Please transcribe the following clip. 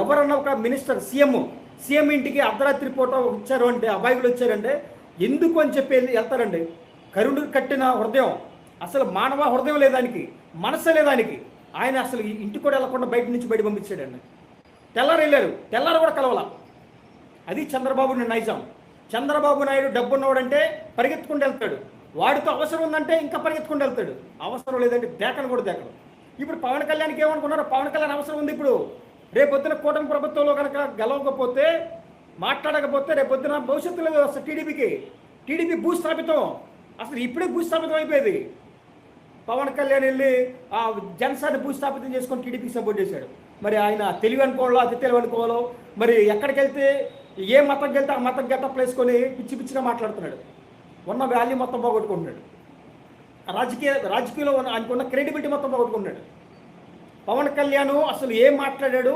ఎవరన్నా ఒక minister CM ఇంటికి అర్ధరాత్రి పూట వచ్చారు అంటే, అబ్బాయిలు వచ్చారంటే ఎందుకు అని చెప్పి వెళ్తారండి. కరుడు కట్టిన హృదయం, అసలు మానవ హృదయం లేదానికి, మనసే లేదానికి. ఆయన అసలు ఇంటికి కూడా వెళ్ళకుండా బయట పంపించాడండి. తెల్లారు వెళ్ళారు, తెల్లారు కూడా కలవాల. అది చంద్రబాబు నైజాం. చంద్రబాబు నాయుడు డబ్బున్నవాడంటే పరిగెత్తుకుంటూ వెళ్తాడు, వాడితో అవసరం ఉందంటే ఇంకా పరిగెత్తుకుంటూ వెళ్తాడు, అవసరం లేదంటే దేకను కూడా దేకడు. ఇప్పుడు పవన్ కళ్యాణ్కి ఏమనుకున్నారు, పవన్ కళ్యాణ్ అవసరం ఉంది. ఇప్పుడు రేపొద్దున కూటమి ప్రభుత్వంలో కనుక గెలవకపోతే, మాట్లాడకపోతే రేపొద్దున భవిష్యత్తులో అసలు టీడీపీ భూస్థాపితం. అసలు ఇప్పుడే భూస్థాపితం అయిపోయేది. పవన్ కళ్యాణ్ వెళ్ళి ఆ జనసేన భూస్థాపితం చేసుకొని టీడీపీకి సపోర్ట్ చేశాడు. మరి ఆయన తెలివి అనుకోవాలో అతి తెలివి అనుకోవాలో, మరి ఎక్కడికి వెళ్తే ఏ మతంకి వెళ్తే ఆ మతం గెటప్ వేసుకొని పిచ్చిగా మాట్లాడుతున్నాడు. ఉన్న వాల్యూ మొత్తం పోగొట్టుకుంటున్నాడు. రాజకీయంలో ఆయనకున్న క్రెడిబిలిటీ మొత్తం పోగొట్టుకుంటున్నాడు. పవన్ కళ్యాణ్ అసలు ఏం మాట్లాడాడు,